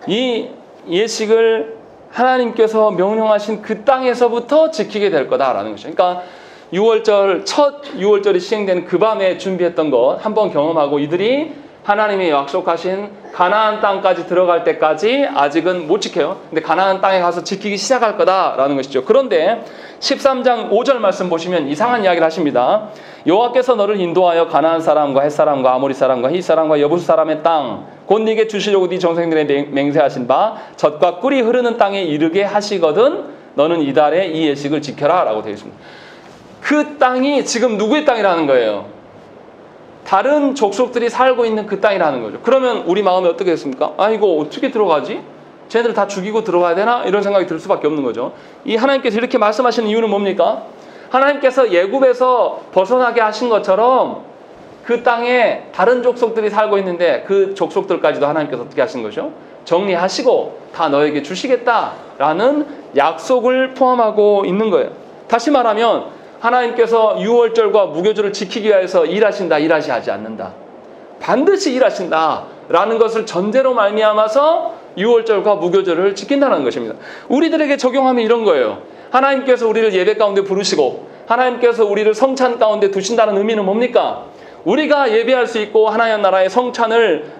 이 예식을 하나님께서 명령하신 그 땅에서부터 지키게 될 거다라는 것이죠. 그러니까 6월절, 첫 6월절이 시행되는 그 밤에 준비했던 것 한번 경험하고 이들이 하나님이 약속하신 가나안 땅까지 들어갈 때까지 아직은 못 지켜요. 근데 가나안 땅에 가서 지키기 시작할 거다라는 것이죠. 그런데 13장 5절 말씀 보시면 이상한 이야기를 하십니다. 여호와께서 너를 인도하여 가나안 사람과 헷 사람과 아모리 사람과 히 사람과 여부수 사람의 땅 곧 네게 주시려고 네 전생들에 맹세하신 바 젖과 꿀이 흐르는 땅에 이르게 하시거든 너는 이달에 이 예식을 지켜라 라고 되어 있습니다. 그 땅이 지금 누구의 땅이라는 거예요? 다른 족속들이 살고 있는 그 땅이라는 거죠. 그러면 우리 마음이 어떻게 됐습니까? 아, 이거 어떻게 들어가지? 쟤네들 다 죽이고 들어가야 되나? 이런 생각이 들 수밖에 없는 거죠. 이 하나님께서 이렇게 말씀하시는 이유는 뭡니까? 하나님께서 예굽에서 벗어나게 하신 것처럼 그 땅에 다른 족속들이 살고 있는데 그 족속들까지도 하나님께서 어떻게 하신 거죠? 정리하시고 다 너에게 주시겠다라는 약속을 포함하고 있는 거예요. 다시 말하면 하나님께서 6월절과 무교절을 지키기 위해서 일하신다, 일하시 하지 않는다. 반드시 일하신다라는 것을 전제로 말미암아서 6월절과 무교절을 지킨다는 것입니다. 우리들에게 적용하면 이런 거예요. 하나님께서 우리를 예배 가운데 부르시고 하나님께서 우리를 성찬 가운데 두신다는 의미는 뭡니까? 우리가 예배할 수 있고 하나님 나라의 성찬을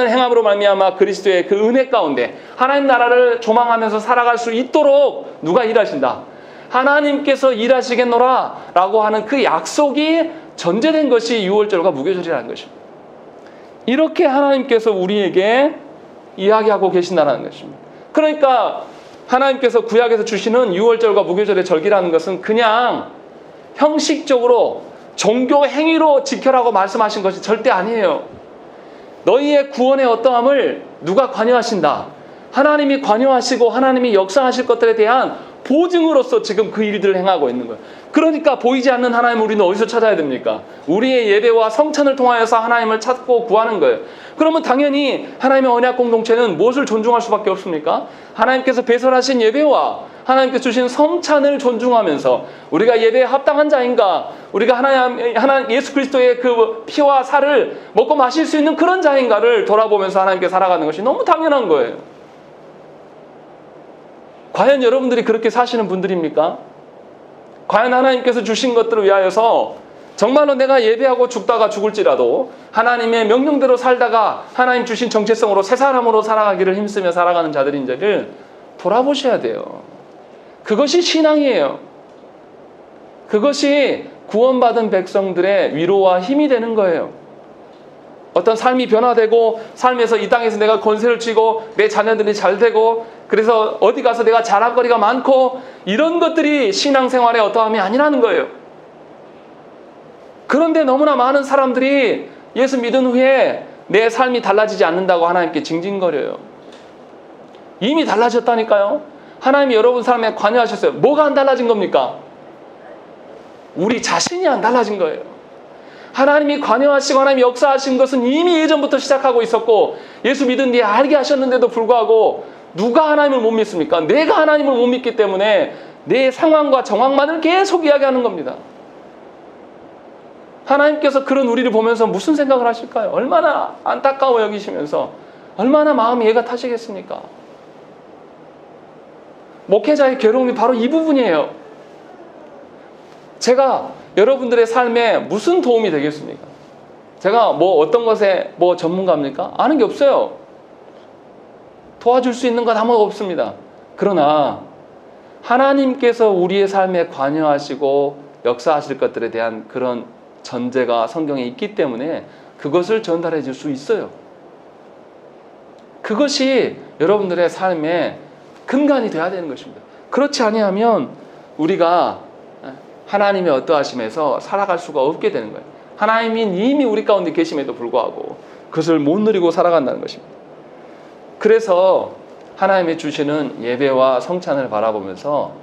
행함으로 말미암아 그리스도의 그 은혜 가운데 하나님 나라를 조망하면서 살아갈 수 있도록 누가 일하신다? 하나님께서 일하시겠노라 라고 하는 그 약속이 전제된 것이 6월절과 무교절이라는 것입니다. 이렇게 하나님께서 우리에게 이야기하고 계신다는 것입니다. 그러니까 하나님께서 구약에서 주시는 6월절과 무교절의 절기라는 것은 그냥 형식적으로 종교 행위로 지켜라고 말씀하신 것이 절대 아니에요. 너희의 구원의 어떠함을 누가 관여하신다? 하나님이 관여하시고 하나님이 역사하실 것들에 대한 보증으로서 지금 그 일들을 행하고 있는 거예요. 그러니까 보이지 않는 하나님을 우리는 어디서 찾아야 됩니까? 우리의 예배와 성찬을 통하여서 하나님을 찾고 구하는 거예요. 그러면 당연히 하나님의 언약 공동체는 무엇을 존중할 수밖에 없습니까? 하나님께서 배설하신 예배와 하나님께서 주신 성찬을 존중하면서 우리가 예배에 합당한 자인가, 우리가 하나님 예수 그리스도의 그 피와 살을 먹고 마실 수 있는 그런 자인가를 돌아보면서 하나님께 살아가는 것이 너무 당연한 거예요. 과연 여러분들이 그렇게 사시는 분들입니까? 과연 하나님께서 주신 것들을 위하여서 정말로 내가 예배하고 죽다가 죽을지라도 하나님의 명령대로 살다가 하나님 주신 정체성으로 새 사람으로 살아가기를 힘쓰며 살아가는 자들인지를 돌아보셔야 돼요. 그것이 신앙이에요. 그것이 구원받은 백성들의 위로와 힘이 되는 거예요. 어떤 삶이 변화되고 삶에서 이 땅에서 내가 권세를 쥐고 내 자녀들이 잘 되고 그래서 어디 가서 내가 자랑거리가 많고 이런 것들이 신앙생활의 어떠함이 아니라는 거예요. 그런데 너무나 많은 사람들이 예수 믿은 후에 내 삶이 달라지지 않는다고 하나님께 징징거려요. 이미 달라졌다니까요. 하나님이 여러분 삶에 관여하셨어요. 뭐가 안 달라진 겁니까? 우리 자신이 안 달라진 거예요. 하나님이 관여하시고 하나님이 역사하신 것은 이미 예전부터 시작하고 있었고 예수 믿은 뒤에 알게 하셨는데도 불구하고 누가 하나님을 못 믿습니까? 내가 하나님을 못 믿기 때문에 내 상황과 정황만을 계속 이야기하는 겁니다. 하나님께서 그런 우리를 보면서 무슨 생각을 하실까요? 얼마나 안타까워 여기시면서 얼마나 마음이 애가 타시겠습니까? 목회자의 괴로움이 바로 이 부분이에요. 제가 여러분들의 삶에 무슨 도움이 되겠습니까? 제가 뭐 어떤 것에 뭐 전문가입니까? 아는 게 없어요. 도와줄 수 있는 건 아무것도 없습니다. 그러나 하나님께서 우리의 삶에 관여하시고 역사하실 것들에 대한 그런 전제가 성경에 있기 때문에 그것을 전달해 줄 수 있어요. 그것이 여러분들의 삶의 근간이 되어야 되는 것입니다. 그렇지 아니하면 우리가 하나님의 어떠하심에서 살아갈 수가 없게 되는 거예요. 하나님이 이미 우리 가운데 계심에도 불구하고 그것을 못 누리고 살아간다는 것입니다. 그래서 하나님이 주시는 예배와 성찬을 바라보면서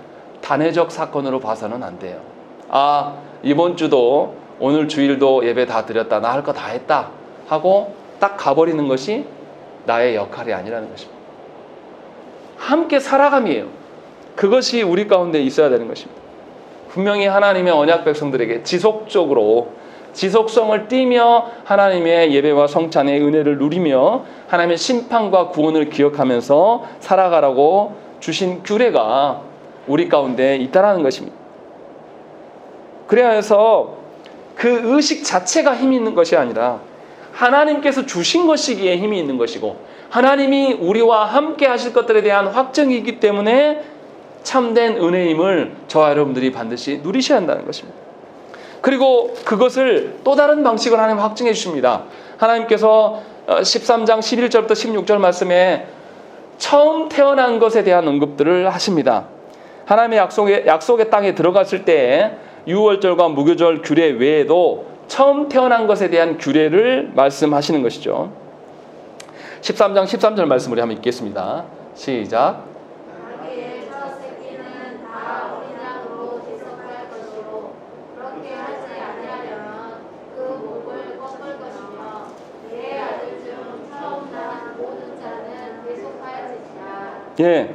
단회적 사건으로 봐서는 안 돼요. 아, 이번 주도 오늘 주일도 예배 다 드렸다. 나 할 거 다 했다. 하고 딱 가버리는 것이 나의 역할이 아니라는 것입니다. 함께 살아감이에요. 그것이 우리 가운데 있어야 되는 것입니다. 분명히 하나님의 언약 백성들에게 지속적으로 지속성을 띠며 하나님의 예배와 성찬의 은혜를 누리며 하나님의 심판과 구원을 기억하면서 살아가라고 주신 규례가 우리 가운데 있다는 것입니다. 그래야 해서 그 의식 자체가 힘이 있는 것이 아니라 하나님께서 주신 것이기에 힘이 있는 것이고 하나님이 우리와 함께 하실 것들에 대한 확증이기 때문에 참된 은혜임을 저와 여러분들이 반드시 누리셔야 한다는 것입니다. 그리고 그것을 또 다른 방식으로 하나님 확증해 주십니다. 하나님께서 13장 11절부터 16절 말씀에 처음 태어난 것에 대한 언급들을 하십니다. 하나님의 약속의 땅에 들어갔을 때 유월절과 무교절 규례 외에도 처음 태어난 것에 대한 규례를 말씀하시는 것이죠. 13장 13절 말씀 우리 한번 읽겠습니다. 시작. 자기의 첫 새끼는 다 어린 양으로 지속할 것이로 그렇게 하지 아니하려면 그 목을 꺾을 것이며 내 아들 중 처음 난 모든 자는 계속하여지리라. 예.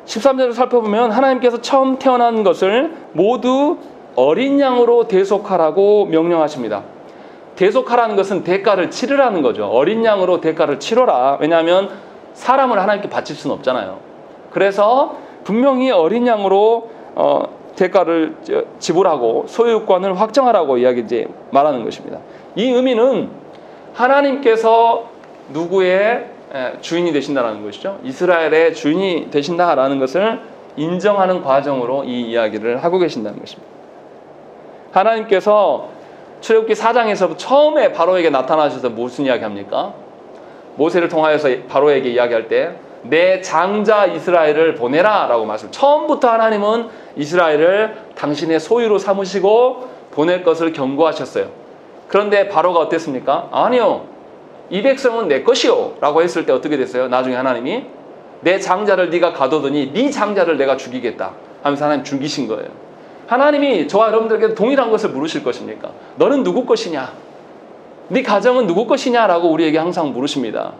13절을 살펴보면 하나님께서 처음 태어난 것을 모두 어린 양으로 대속하라고 명령하십니다. 대속하라는 것은 대가를 치르라는 거죠. 어린 양으로 대가를 치러라. 왜냐하면 사람을 하나님께 바칠 수는 없잖아요. 그래서 분명히 어린 양으로 대가를 지불하고 소유권을 확정하라고 이제 말하는 것입니다. 이 의미는 하나님께서 누구의 주인이 되신다는 것이죠. 이스라엘의 주인이 되신다라는 것을 인정하는 과정으로 이 이야기를 하고 계신다는 것입니다. 하나님께서 출애굽기 4장에서 처음에 바로에게 나타나셔서 무슨 이야기합니까? 모세를 통하여서 바로에게 이야기할 때 내 장자 이스라엘을 보내라 라고 말씀. 처음부터 하나님은 이스라엘을 당신의 소유로 삼으시고 보낼 것을 경고하셨어요. 그런데 바로가 어땠습니까? 아니요, 이 백성은 내 것이요 라고 했을 때 어떻게 됐어요? 나중에 하나님이 내 장자를 네가 가둬두니 네 장자를 내가 죽이겠다 하면서 하나님 죽이신 거예요. 하나님이 저와 여러분들에게 동일한 것을 물으실 것입니까? 너는 누구 것이냐? 네 가정은 누구 것이냐? 라고 우리에게 항상 물으십니다.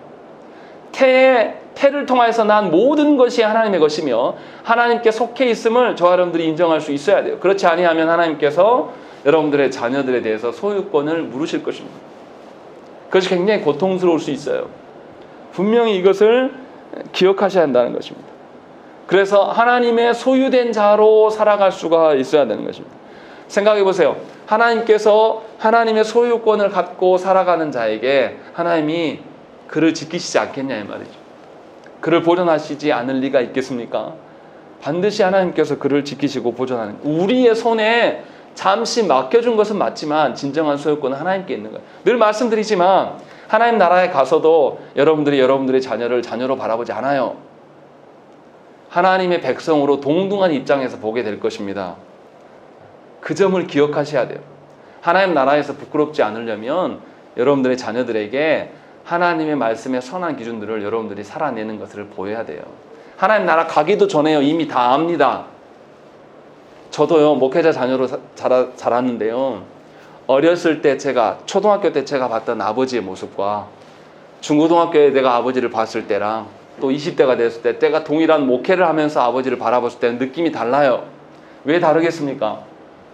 태를 통하여서 난 모든 것이 하나님의 것이며 하나님께 속해 있음을 저와 여러분들이 인정할 수 있어야 돼요. 그렇지 아니하면 하나님께서 여러분들의 자녀들에 대해서 소유권을 물으실 것입니다. 그것이 굉장히 고통스러울 수 있어요. 분명히 이것을 기억하셔야 한다는 것입니다. 그래서 하나님의 소유된 자로 살아갈 수가 있어야 되는 것입니다. 생각해 보세요. 하나님께서 하나님의 소유권을 갖고 살아가는 자에게 하나님이 그를 지키시지 않겠냐 이 말이죠. 그를 보존하시지 않을 리가 있겠습니까? 반드시 하나님께서 그를 지키시고 보존하는, 우리의 손에 잠시 맡겨준 것은 맞지만 진정한 소유권은 하나님께 있는 거예요. 늘 말씀드리지만 하나님 나라에 가서도 여러분들이 여러분들의 자녀를 자녀로 바라보지 않아요. 하나님의 백성으로 동등한 입장에서 보게 될 것입니다. 그 점을 기억하셔야 돼요. 하나님 나라에서 부끄럽지 않으려면 여러분들의 자녀들에게 하나님의 말씀의 선한 기준들을 여러분들이 살아내는 것을 보여야 돼요. 하나님 나라 가기도 전에요. 이미 다 압니다. 저도요, 목회자 자녀로 자랐는데요. 어렸을 때 초등학교 때 제가 봤던 아버지의 모습과 중고등학교에 내가 아버지를 봤을 때랑 또 20대가 됐을 때 때가 동일한 목회를 하면서 아버지를 바라봤을 때는 느낌이 달라요. 왜 다르겠습니까?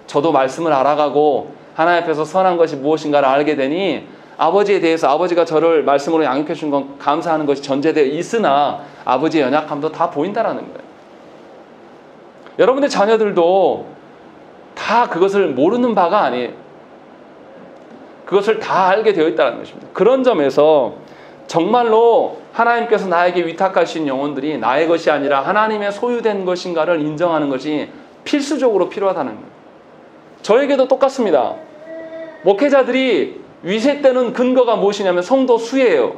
저도 말씀을 알아가고 하나님 앞에서 선한 것이 무엇인가를 알게 되니 아버지에 대해서 아버지가 저를 말씀으로 양육해 준 건 감사하는 것이 전제되어 있으나 아버지의 연약함도 다 보인다라는 거예요. 여러분의 자녀들도 다 그것을 모르는 바가 아니에요. 그것을 다 알게 되어 있다는 것입니다. 그런 점에서 정말로 하나님께서 나에게 위탁하신 영혼들이 나의 것이 아니라 하나님의 소유된 것인가를 인정하는 것이 필수적으로 필요하다는 거예요. 저에게도 똑같습니다. 목회자들이 위세되는 근거가 무엇이냐면 성도 수예요.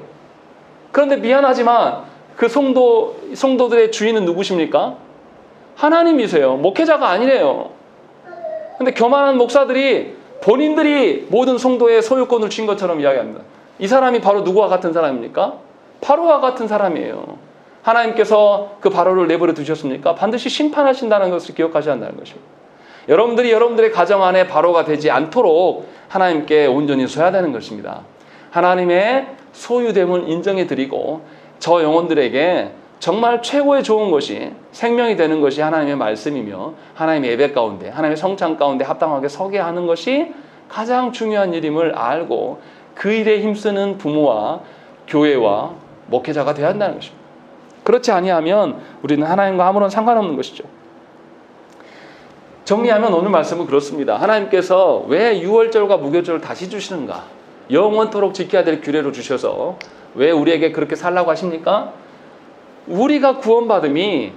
그런데 미안하지만 그 성도들의 주인은 누구십니까? 하나님이세요. 목회자가 아니래요. 근데 교만한 목사들이 본인들이 모든 성도의 소유권을 쥔 것처럼 이야기합니다. 이 사람이 바로 누구와 같은 사람입니까? 바로와 같은 사람이에요. 하나님께서 그 바로를 내버려 두셨습니까? 반드시 심판하신다는 것을 기억하셔야 한다는 것입니다. 여러분들이 여러분들의 가정 안에 바로가 되지 않도록 하나님께 온전히 서야 되는 것입니다. 하나님의 소유됨을 인정해 드리고 저 영혼들에게 정말 최고의 좋은 것이 생명이 되는 것이 하나님의 말씀이며 하나님의 예배 가운데 하나님의 성찬 가운데 합당하게 서게 하는 것이 가장 중요한 일임을 알고 그 일에 힘쓰는 부모와 교회와 목회자가 되어야 한다는 것입니다. 그렇지 아니하면 우리는 하나님과 아무런 상관없는 것이죠. 정리하면 오늘 말씀은 그렇습니다. 하나님께서 왜 유월절과 무교절을 다시 주시는가? 영원토록 지켜야 될 규례로 주셔서 왜 우리에게 그렇게 살라고 하십니까? 우리가 구원받음이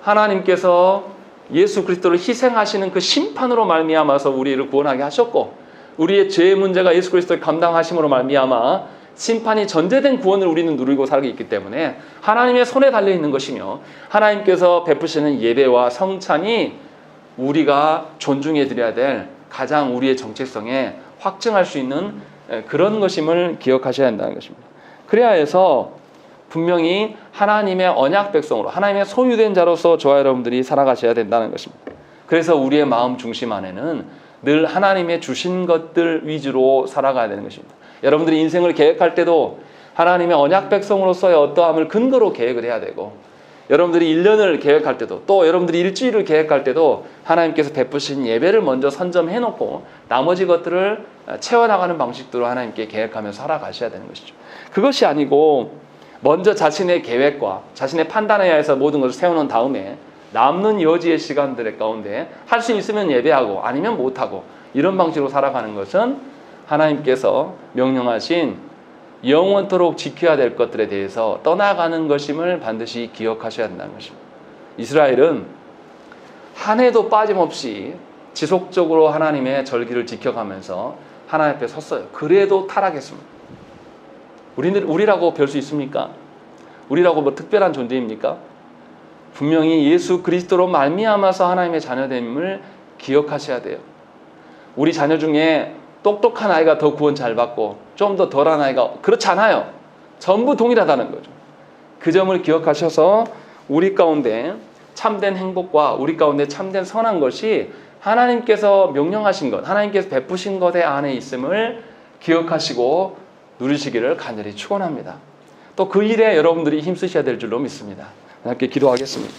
하나님께서 예수 그리스도를 희생하시는 그 심판으로 말미암아서 우리를 구원하게 하셨고 우리의 죄의 문제가 예수 그리스도를 감당하심으로 말미암아 심판이 전제된 구원을 우리는 누리고 살고 있기 때문에 하나님의 손에 달려있는 것이며 하나님께서 베푸시는 예배와 성찬이 우리가 존중해 드려야 될 가장 우리의 정체성에 확증할 수 있는 그런 것임을 기억하셔야 한다는 것입니다. 그래야 해서 분명히 하나님의 언약 백성으로 하나님의 소유된 자로서 저와 여러분들이 살아가셔야 된다는 것입니다. 그래서 우리의 마음 중심 안에는 늘 하나님의 주신 것들 위주로 살아가야 되는 것입니다. 여러분들이 인생을 계획할 때도 하나님의 언약 백성으로서의 어떠함을 근거로 계획을 해야 되고 여러분들이 1년을 계획할 때도 또 여러분들이 일주일을 계획할 때도 하나님께서 베푸신 예배를 먼저 선점해 놓고 나머지 것들을 채워나가는 방식으로 하나님께 계획하면서 살아가셔야 되는 것이죠. 그것이 아니고 먼저 자신의 계획과 자신의 판단에 의해서 모든 것을 세워놓은 다음에 남는 여지의 시간들 가운데 할 수 있으면 예배하고 아니면 못하고 이런 방식으로 살아가는 것은 하나님께서 명령하신 영원토록 지켜야 될 것들에 대해서 떠나가는 것임을 반드시 기억하셔야 한다는 것입니다. 이스라엘은 한 해도 빠짐없이 지속적으로 하나님의 절기를 지켜가면서 하나님 앞에 섰어요. 그래도 타락했습니다. 우리라고 별 수 있습니까? 우리라고 뭐 특별한 존재입니까? 분명히 예수 그리스도로 말미암아서 하나님의 자녀됨을 기억하셔야 돼요. 우리 자녀 중에 똑똑한 아이가 더 구원 잘 받고 좀 더 덜한 아이가 그렇지 않아요. 전부 동일하다는 거죠. 그 점을 기억하셔서 우리 가운데 참된 행복과 우리 가운데 참된 선한 것이 하나님께서 명령하신 것, 하나님께서 베푸신 것에 안에 있음을 기억하시고 누리시기를 간절히 축원합니다. 또 그 일에 여러분들이 힘쓰셔야 될 줄로 믿습니다. 함께 기도하겠습니다.